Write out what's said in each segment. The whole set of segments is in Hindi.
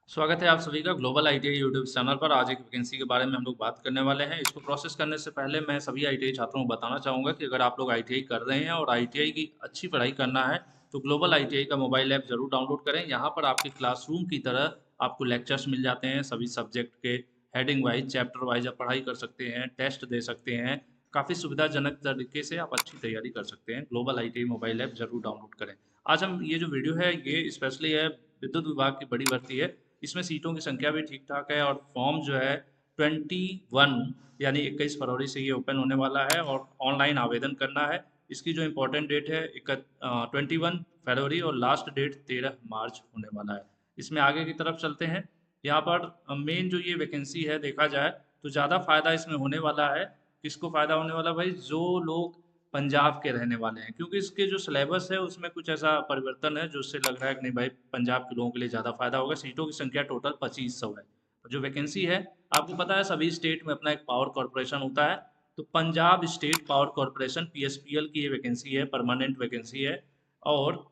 स्वागत है आप सभी का ग्लोबल आईटीआई यूट्यूब चैनल पर। आज एक वैकेंसी के बारे में हम लोग बात करने वाले हैं। इसको प्रोसेस करने से पहले मैं सभी आईटीआई छात्रों को बताना चाहूँगा कि अगर आप लोग आईटीआई कर रहे हैं और आईटीआई की अच्छी पढ़ाई करना है तो ग्लोबल आईटीआई का मोबाइल ऐप जरूर डाउनलोड करें। यहाँ पर आपके क्लासरूम की तरह आपको लेक्चर्स मिल जाते हैं सभी सब्जेक्ट के, हेडिंग वाइज चैप्टर वाइज आप पढ़ाई कर सकते हैं, टेस्ट दे सकते हैं। काफ़ी सुविधाजनक तरीके से आप अच्छी तैयारी कर सकते हैं। ग्लोबल आईटीआई मोबाइल ऐप जरूर डाउनलोड करें। आज हम ये जो वीडियो है ये स्पेशली है विद्युत विभाग की बड़ी भर्ती है। इसमें सीटों की संख्या भी ठीक ठाक है और फॉर्म जो है 21 यानी 21 फरवरी से ये ओपन होने वाला है और ऑनलाइन आवेदन करना है। इसकी जो इम्पोर्टेंट डेट है 21 फरवरी और लास्ट डेट 13 मार्च होने वाला है। इसमें आगे की तरफ चलते हैं। यहाँ पर मेन जो ये वैकेंसी है देखा जाए तो ज़्यादा फायदा इसमें होने वाला है। किसको फायदा होने वाला भाई? जो लोग पंजाब के रहने वाले हैं, क्योंकि इसके जो सिलेबस है उसमें कुछ ऐसा परिवर्तन है जो उससे लग रहा है कि नहीं भाई पंजाब के लोगों के लिए ज़्यादा फायदा होगा। सीटों की संख्या टोटल 2500 है। जो वैकेंसी है, आपको पता है सभी स्टेट में अपना एक पावर कॉरपोरेशन होता है। तो पंजाब स्टेट पावर कॉरपोरेशन पीएसपीएल की ये वैकेंसी है, परमानेंट वैकेंसी है। और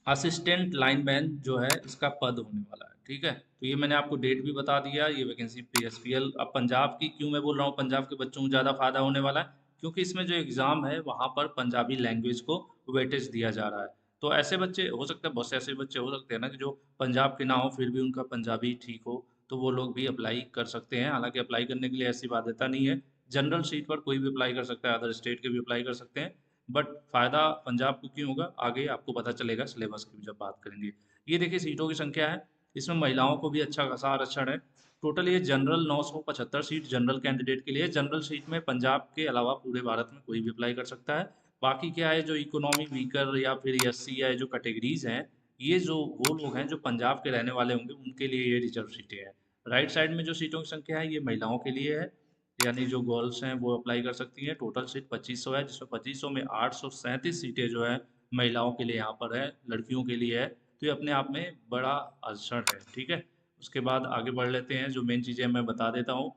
असिस्टेंट लाइनमैन जो है इसका पद होने वाला है। ठीक है, तो ये मैंने आपको डेट भी बता दिया। ये वैकेंसी पीएसपीएल। अब पंजाब की क्यों मैं बोल रहा हूँ पंजाब के बच्चों को ज़्यादा फायदा होने वाला है, क्योंकि इसमें जो एग्ज़ाम है वहाँ पर पंजाबी लैंग्वेज को वेटेज दिया जा रहा है। तो ऐसे बच्चे हो सकते हैं, बहुत से ऐसे बच्चे हो सकते हैं ना कि जो पंजाब के ना हो फिर भी उनका पंजाबी ठीक हो, तो वो लोग भी अप्लाई कर सकते हैं। हालांकि अप्लाई करने के लिए ऐसी बाध्यता नहीं है। जनरल सीट पर कोई भी अप्लाई कर सकता है, अदर स्टेट के भी अप्लाई कर सकते हैं। बट फ़ायदा पंजाब को क्यों होगा आगे आपको पता चलेगा सिलेबस की जब बात करेंगे। ये देखिए सीटों की संख्या है। इसमें महिलाओं को भी अच्छा खासा आरक्षण है। टोटल ये जनरल 975 सीट जनरल कैंडिडेट के लिए। जनरल सीट में पंजाब के अलावा पूरे भारत में कोई भी अप्लाई कर सकता है। बाकी क्या है, जो इकोनॉमी वीकर या फिर एससी या जो कैटेगरीज हैं, ये जो वो लोग हैं जो पंजाब के रहने वाले होंगे उनके लिए ये रिजर्व सीटें हैं। राइट साइड में जो सीटों की संख्या है ये महिलाओं के लिए है, यानी जो गर्ल्स हैं वो अप्लाई कर सकती हैं। टोटल सीट 2500 है, जिसमें 2500 में 837 सीटें जो है महिलाओं के लिए यहाँ पर है, लड़कियों के लिए है। तो ये अपने आप में बड़ा आरक्षण है। ठीक है, उसके बाद आगे बढ़ लेते हैं। जो मेन चीज़ें मैं बता देता हूँ,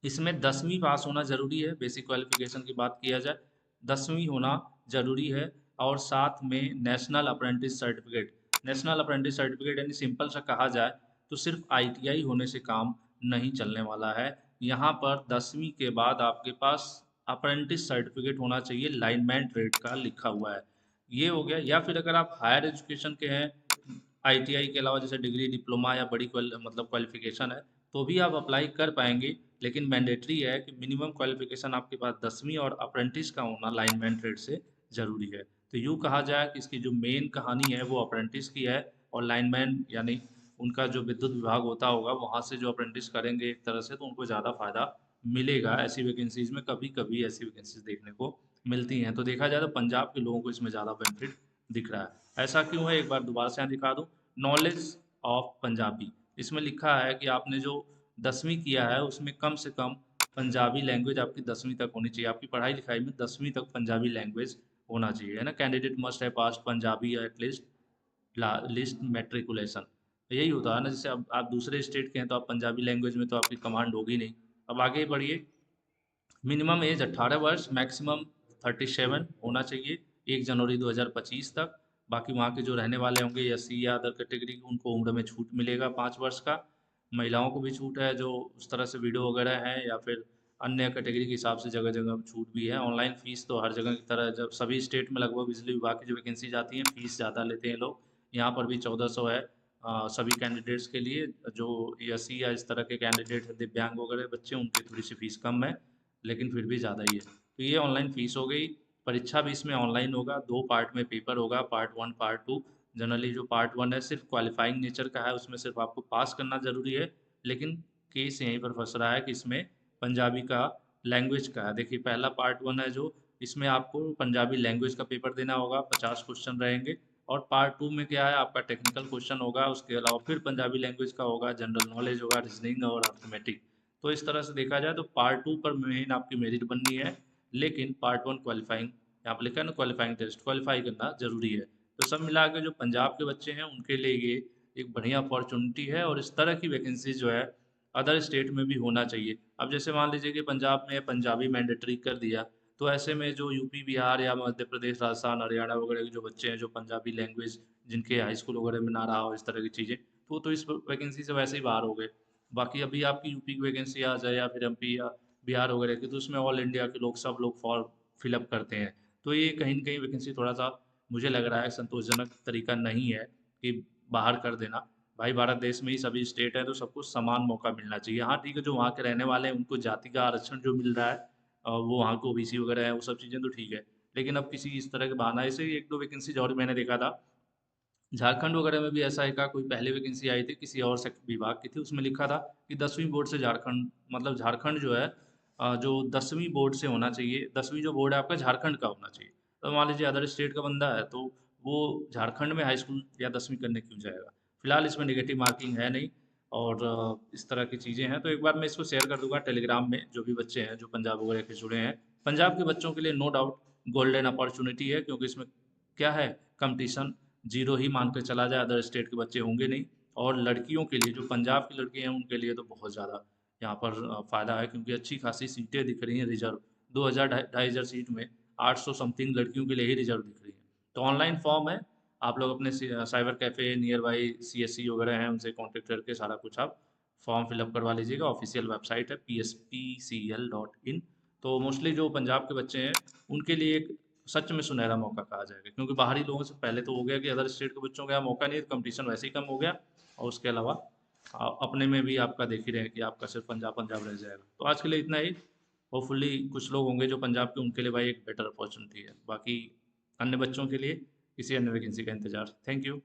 इसमें 10वीं पास होना ज़रूरी है। बेसिक क्वालिफिकेशन की बात किया जाए 10वीं होना ज़रूरी है। और साथ में national apprentice certificate. National apprentice certificate यानी सिंपल सा कहा जाए तो सिर्फ आईटीआई होने से काम नहीं चलने वाला है। यहाँ पर 10वीं के बाद आपके पास अप्रेंटिस सर्टिफिकेट होना चाहिए, लाइनमैन ट्रेड का लिखा हुआ है। ये हो गया। या फिर अगर आप हायर एजुकेशन के हैं, आईटीआई के अलावा जैसे डिग्री डिप्लोमा या बड़ी मतलब क्वालिफिकेशन है, तो भी आप अप्लाई कर पाएंगे। लेकिन मैंडेटरी है कि मिनिमम क्वालिफिकेशन आपके पास 10वीं और अप्रेंटिस का होना लाइनमैन ट्रेड से ज़रूरी है। तो यूँ कहा जाए कि इसकी जो मेन कहानी है वो अप्रेंटिस की है। और लाइनमैन यानी उनका जो विद्युत विभाग होता होगा वहाँ से जो अप्रेंटिस करेंगे एक तरह से, तो उनको ज़्यादा फायदा मिलेगा। ऐसी वैकेंसीज में कभी कभी ऐसी वैकेंसीज देखने को मिलती हैं। तो देखा जाए तो पंजाब के लोगों को इसमें ज़्यादा बेनिफिट दिख रहा है। ऐसा क्यों है, एक बार दोबारा से यहाँ दिखा दूँ। नॉलेज ऑफ पंजाबी, इसमें लिखा है कि आपने जो 10वीं किया है उसमें कम से कम पंजाबी लैंग्वेज आपकी 10वीं तक होनी चाहिए। आपकी पढ़ाई लिखाई में 10वीं तक पंजाबी लैंग्वेज होना चाहिए, है ना। कैंडिडेट मस्ट है पास पंजाबी एटलीस्ट लिस्ट मेट्रिकुलेशन। यही होता है ना, जैसे अब आप दूसरे स्टेट के हैं तो आप पंजाबी लैंग्वेज में तो आपकी कमांड होगी नहीं। अब आगे बढ़िए। मिनिमम एज 18 वर्ष, मैक्सिमम 37 होना चाहिए 1 जनवरी 2025 तक। बाकी वहाँ के जो रहने वाले होंगे एससी या अदर कैटेगरी, उनको उम्र में छूट मिलेगा 5 वर्ष का। महिलाओं को भी छूट है, जो उस तरह से वीडियो वगैरह है या फिर अन्य कैटेगरी के हिसाब से जगह जगह छूट भी है। ऑनलाइन फीस तो हर जगह की तरह, जब सभी स्टेट में लगभग बिजली विभाग की जो वैकेंसी जाती है फीस ज़्यादा लेते हैं लोग। यहाँ पर भी 1400 है सभी कैंडिडेट्स के लिए। जो एससी या इस तरह के कैंडिडेट हैं, दिव्यांग वगैरह बच्चे, उनकी थोड़ी सी फीस कम है, लेकिन फिर भी ज़्यादा ही है। तो ये ऑनलाइन फ़ीस हो गई। परीक्षा भी इसमें ऑनलाइन होगा, 2 पार्ट में पेपर होगा, पार्ट 1 पार्ट 2। जनरली जो पार्ट 1 है सिर्फ क्वालिफाइंग नेचर का है, उसमें सिर्फ आपको पास करना ज़रूरी है। लेकिन केस यहीं पर फंस रहा है कि इसमें पंजाबी का लैंग्वेज का है। देखिए पहला पार्ट 1 है जो, इसमें आपको पंजाबी लैंग्वेज का पेपर देना होगा, 50 क्वेश्चन रहेंगे। और पार्ट 2 में क्या है, आपका टेक्निकल क्वेश्चन होगा, उसके अलावा फिर पंजाबी लैंग्वेज का होगा, जनरल नॉलेज होगा, रीजनिंग और अर्थमेटिक। तो इस तरह से देखा जाए तो पार्ट 2 पर मेन आपकी मेरिट बननी है। लेकिन पार्ट 1 क्वालिफाइंग, यहाँ पर लिखा है ना क्वालिफाइंग टेस्ट, क्वालिफाई करना जरूरी है। तो सब मिला के जो पंजाब के बच्चे हैं उनके लिए ये एक बढ़िया अपॉर्चुनिटी है। और इस तरह की वैकेंसी जो है अदर स्टेट में भी होना चाहिए। अब जैसे मान लीजिए कि पंजाब में पंजाबी मैंडेटरी कर दिया, तो ऐसे में जो यूपी बिहार या मध्य प्रदेश राजस्थान हरियाणा वगैरह के जो बच्चे हैं जो पंजाबी लैंग्वेज जिनके हाई स्कूल वगैरह में ना रहा हो इस तरह की चीज़ें, तो इस वैकेंसी से वैसे ही बाहर हो गए। बाकी अभी आपकी यूपी की वैकेंसी आ जाए या फिर एमपी या बिहार वगैरह की, तो उसमें ऑल इंडिया के लोग सब लोग फॉर्म फिलअप करते हैं। तो ये कहीं न कहीं वैकेंसी थोड़ा सा मुझे लग रहा है संतोषजनक तरीका नहीं है कि बाहर कर देना। भाई भारत देश में ही सभी स्टेट है तो सबको समान मौका मिलना चाहिए। हाँ ठीक है, जो वहाँ के रहने वाले हैं उनको जाति का आरक्षण जो मिल रहा है, वो वहाँ के ओबीसी वगैरह है, वो सब चीज़ें तो ठीक है। लेकिन अब किसी इस तरह के बहाना, ऐसे ही एक दो वैकेंसी और मैंने देखा था झारखंड वगैरह में भी ऐसा है का कोई पहले वैकेंसी आई थी किसी और विभाग की थी, उसमें लिखा था कि 10वीं बोर्ड से झारखंड, मतलब झारखंड जो है जो 10वीं बोर्ड से होना चाहिए, 10वीं जो बोर्ड है आपका झारखंड का होना चाहिए। तो मान लीजिए अदर स्टेट का बंदा है तो वो झारखंड में हाई स्कूल या 10वीं करने क्यों जाएगा। फिलहाल इसमें नेगेटिव मार्किंग है नहीं, और इस तरह की चीज़ें हैं। तो एक बार मैं इसको शेयर कर दूंगा टेलीग्राम में, जो भी बच्चे हैं जो पंजाब वगैरह के जुड़े हैं, पंजाब के बच्चों के लिए नो डाउट गोल्डन अपॉर्चुनिटी है, क्योंकि इसमें क्या है, कंपटीशन जीरो ही मान के चला जाए, अदर स्टेट के बच्चे होंगे नहीं। और लड़कियों के लिए, जो पंजाब की लड़कियां हैं उनके लिए तो बहुत ज़्यादा यहाँ पर फ़ायदा है, क्योंकि अच्छी खासी सीटें दिख रही हैं रिजर्व। 2000 ढाई हज़ार सीट में 800 समथिंग लड़कियों के लिए ही रिजर्व दिख रही है। तो ऑनलाइन फॉर्म है, आप लोग अपने cyber cafe near by CSC वगैरह हैं उनसे कॉन्टेक्ट करके सारा कुछ आप फॉर्म फिलअप करवा लीजिएगा। ऑफिशियल वेबसाइट है pspcl.in। तो मोस्टली जो पंजाब के बच्चे हैं उनके लिए एक सच में सुनहरा मौका कहा जाएगा, क्योंकि बाहरी लोगों से पहले तो हो गया कि अदर स्टेट के बच्चों का यहाँ मौका नहीं है, कंपटीशन वैसे ही कम हो गया, और उसके अलावा अपने में भी आपका देख ही रहे हैं कि आपका सिर्फ पंजाब पंजाब रह जाएगा। तो आज के लिए इतना ही। होपफुली कुछ लोग होंगे जो पंजाब के, उनके लिए भाई एक बेटर अपॉर्चुनिटी है। बाकी अन्य बच्चों के लिए किसी अन्य वैकेंसी का इंतजार। Thank you.